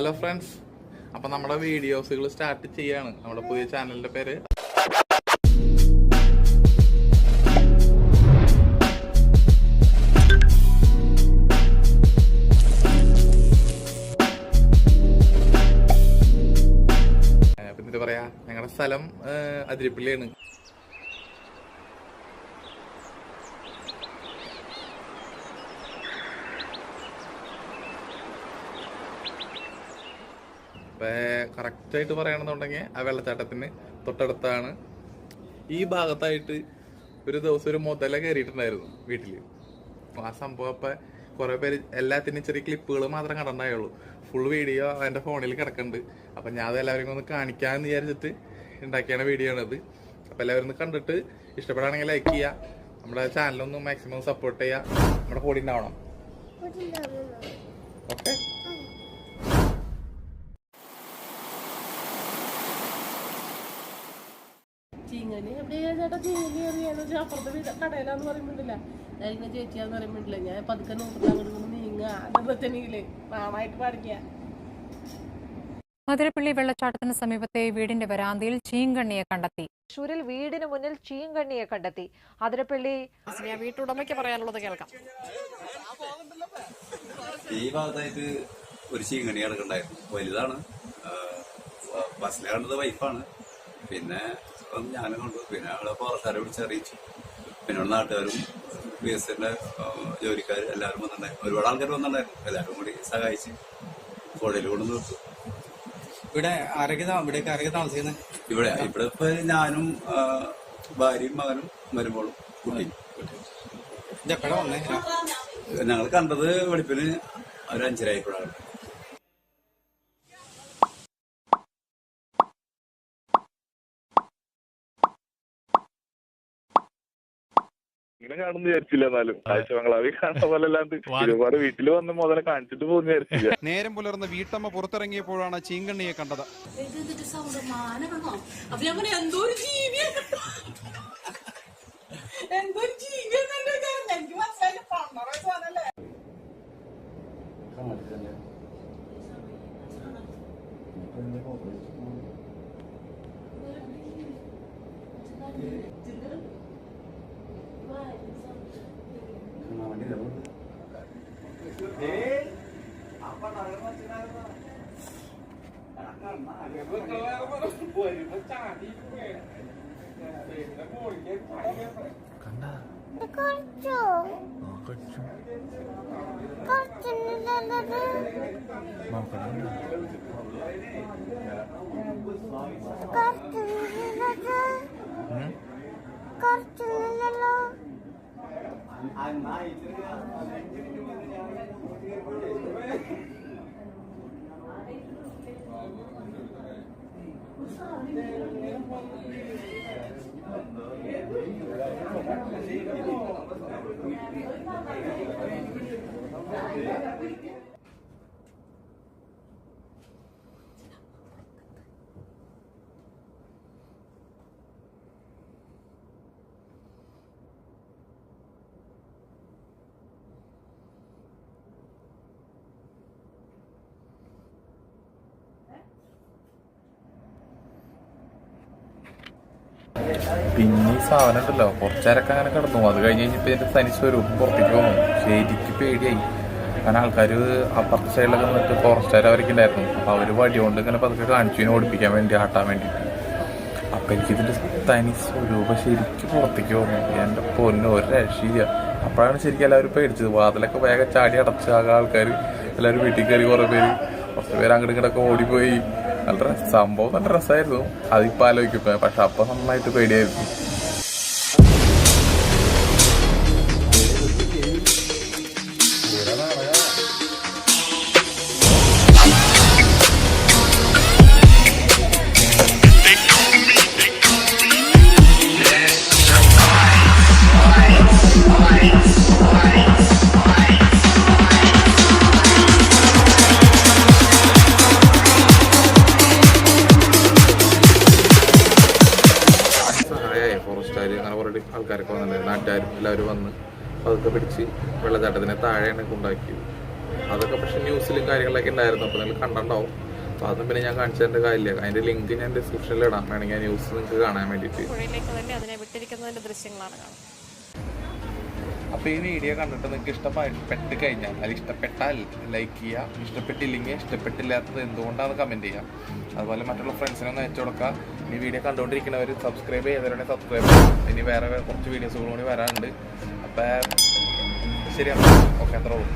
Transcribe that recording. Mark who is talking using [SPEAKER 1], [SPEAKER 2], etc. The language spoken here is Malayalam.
[SPEAKER 1] ഹലോ ഫ്രണ്ട്സ്, അപ്പൊ നമ്മുടെ വീഡിയോസുകൾ സ്റ്റാർട്ട് ചെയ്യാണ്. നമ്മുടെ പുതിയ ചാനലിന്റെ പേര് എന്താ പറയാ, ഞങ്ങളുടെ സ്ഥലം അതിരപ്പള്ളിയാണ്. കറക്റ്റായിട്ട് പറയണമെന്നുണ്ടെങ്കിൽ ആ വെള്ളച്ചാട്ടത്തിന് തൊട്ടടുത്താണ്. ഈ ഭാഗത്തായിട്ട് ഒരു ദിവസം ഒരു മുതല കയറിയിട്ടുണ്ടായിരുന്നു വീട്ടിൽ. ആ സംഭവം അപ്പം കുറേ പേര് എല്ലാത്തിനും ചെറിയ ക്ലിപ്പുകൾ മാത്രം കണ്ടിട്ടുണ്ടായുള്ളൂ. ഫുൾ വീഡിയോ എൻ്റെ ഫോണിൽ കിടക്കുന്നുണ്ട്. അപ്പം ഞാൻ അത് എല്ലാവരും ഒന്ന് കാണിക്കാമെന്ന് വിചാരിച്ചിട്ട് ഉണ്ടാക്കിയാണ് വീഡിയോ ആണത്. അപ്പം എല്ലാവരും ഒന്ന് കണ്ടിട്ട് ഇഷ്ടപ്പെടുകയാണെങ്കിൽ ലൈക്ക് ചെയ്യുക, നമ്മുടെ ചാനലൊന്ന് മാക്സിമം സപ്പോർട്ട് ചെയ്യുക, നമ്മുടെ കൂടെ ഉണ്ടാവണം. ഓക്കെ.
[SPEAKER 2] ചീങ്ങനി എവിടെയാ ചേട്ടാ? ചീങ്ങനി അറിയാന്ന് വെച്ചാൽ അപ്പുറത്തെ കടയിലാന്ന് പറയുമ്പോണ്ടില്ല, അതിനെ ചേച്ചിയാന്ന് പറയുമ്പോണ്ടില്ല. ഞാൻ പതുക്കെ നോക്കിട്ട് നീങ്ങ അതെങ്കിലേ നാണായിട്ട് പാടിക്ക.
[SPEAKER 3] അതിരപ്പള്ളി വെള്ളച്ചാട്ടത്തിന് സമീപത്തെ വീടിന്റെ വരാന്തയിൽ ചീങ്കണ്ണിയെ കണ്ടെത്തി.
[SPEAKER 4] തൃശൂരിൽ വീടിന് മുന്നിൽ ചീങ്കണ്ണിയെ കണ്ടെത്തി. അതിരപ്പള്ളി
[SPEAKER 2] വീട്ടുടമയ്ക്ക് പറയാനുള്ളത് കേൾക്കാം.
[SPEAKER 5] ഈ ഭാഗത്തായിട്ട് ഒരു ചീങ്കണ്ണി കിടക്കണ്ടായിരുന്നു. വലുതാണ്. ബസ്സിലെ കണ്ടത് വൈഫാണ്. പിന്നെ ഞാനും കണ്ടു. പിന്നെ അവിടെ ഫോറസ്റ്റുകാരെ വിളിച്ചറിയിച്ചു. പിന്നെ നാട്ടുകാരും ബി എസ് എന്റെ ജോലിക്കാർ എല്ലാവരും വന്നിട്ടുണ്ടായിരുന്നു. ഒരുപാട് ആൾക്കാർ വന്നിട്ടുണ്ടായിരുന്നു. എല്ലാവരും കൂടി സഹായിച്ച് കോടതിയിൽ കൊണ്ടു നിർത്തും.
[SPEAKER 6] ഇവിടെ ആരൊക്കെ താമസിക്കുന്നത്?
[SPEAKER 5] ഇവിടെ ഇപ്പൊ ഞാനും ഭാര്യയും മകനും മരുമോളും കുട്ടിയും. ഞങ്ങൾ കണ്ടത് വെളുപ്പിന് ഒരു 5:30
[SPEAKER 7] ഇങ്ങനെ കാണുന്നു വിചാരിച്ചില്ല. എന്നാലും കാഴ്ച ബംഗ്ലാവിൽ കാണുന്ന പോലെ അല്ലാണ്ട് ഒരുപാട് വീട്ടിൽ വന്ന് മുതലേ കാണിച്ചിട്ട് പോകുന്ന വിചാരിച്ചില്ല.
[SPEAKER 6] നേരം പുലർന്ന് വീട്ടമ്മ പുറത്തിറങ്ങിയപ്പോഴാണ് ചീങ്കണ്ണിയെ കണ്ടത്.
[SPEAKER 1] പിന്നെ ഈ സാധനം ഉണ്ടല്ലോ, കുറച്ചേരൊക്കെ അങ്ങനെ കിടന്നു. അത് കഴിഞ്ഞ് കഴിഞ്ഞപ്പോൾ ഇതിന്റെ തനി സ്വരൂപം പുറത്തേക്ക് വന്നു. ശരിക്ക് പേടിയായി. കാരണം ആൾക്കാർ അപ്പുറത്തെ സൈഡിലൊക്കെ നിന്നിട്ട് ഫോറസ്റ്റുകാർ അവരൊക്കെ ഉണ്ടായിരുന്നു. അപ്പോൾ അവർ വടികൊണ്ട് ഇങ്ങനെ പതുക്കെ കാണിച്ചു ഓടിപ്പിക്കാൻ വേണ്ടി, ആട്ടാൻ വേണ്ടിയിട്ട്. അപ്പം എനിക്കിതിന്റെ തനി സ്വരൂപം ശരിക്കും പുറത്തേക്ക് വന്നു. എൻ്റെ പൊന്ന് ഒരു രക്ഷയില്ല. അപ്പോഴാണ് ശരിക്കും എല്ലാവരും പേടിച്ചത്. വാതിലൊക്കെ വേഗം ചാടി അടച്ച് ആകെ ആൾക്കാർ എല്ലാവരും വീട്ടിൽ കയറി. കുറച്ച് പേര് അങ്ങോട്ട് ഇങ്ങോട്ടൊക്കെ ഓടിപ്പോയി. നല്ല സംഭവം നല്ല രസമായിരുന്നു. അതിപ്പോൾ ആലോചിക്കും. പക്ഷെ അപ്പം നന്നായിട്ട് പേടിയായിരുന്നു. ആൾക്കാരൊക്കെ വന്നിട്ടുണ്ടായിരുന്നു. നാട്ടുകാരും എല്ലാവരും വന്ന് അതൊക്കെ പിടിച്ച് വെള്ളച്ചാട്ടത്തിനെ താഴെയാണ് കൊണ്ടാക്കിയത്. അതൊക്കെ പക്ഷെ ന്യൂസിലും കാര്യങ്ങളൊക്കെ ഉണ്ടായിരുന്നു. അപ്പോൾ നിങ്ങൾ കണ്ടിട്ടുണ്ടാവും. അപ്പോൾ അതൊന്നും പിന്നെ ഞാൻ കാണിച്ചു തരേണ്ട കാര്യമില്ല. അതിൻ്റെ ലിങ്ക് ഞാൻ ഡിസ്ക്രിപ്ഷനിൽ ഇടാം, വേണമെങ്കിൽ ആ ന്യൂസ് നിങ്ങൾക്ക് കാണാൻ വേണ്ടിയിട്ട്.
[SPEAKER 8] പുഴയിലേക്ക് തന്നെ അതിനെ വിട്ടിരിക്കുന്നതിന്റെ ദൃശ്യങ്ങളാണ് കാണുന്നത്.
[SPEAKER 1] അപ്പോൾ ഈ വീഡിയോ കണ്ടിട്ട് നിങ്ങൾക്ക് ഇഷ്ടപ്പെട്ട് കഴിഞ്ഞാൽ, അത് ഇഷ്ടപ്പെട്ടാൽ ലൈക്ക് ചെയ്യുക, ഇഷ്ടപ്പെട്ടില്ലെങ്കിൽ ഇഷ്ടപ്പെട്ടില്ലാത്തത് എന്തുകൊണ്ടാണെന്ന് കമൻറ്റ് ചെയ്യാം. അതുപോലെ മറ്റുള്ള ഫ്രണ്ട്സിനൊന്ന് അയച്ചു കൊടുക്കുക. ഈ വീഡിയോ കണ്ടുകൊണ്ടിരിക്കുന്നവർ സബ്സ്ക്രൈബ് ചെയ്തവരുണ്ടെങ്കിൽ സബ്സ്ക്രൈബ് ചെയ്യാം. ഇനി വേറെ കുറച്ച് വീഡിയോസുകൾ കൂടി വരാനുണ്ട്. അപ്പോൾ ശരിയാണ്. ഓക്കെ, അത്രേ ഉള്ളൂ.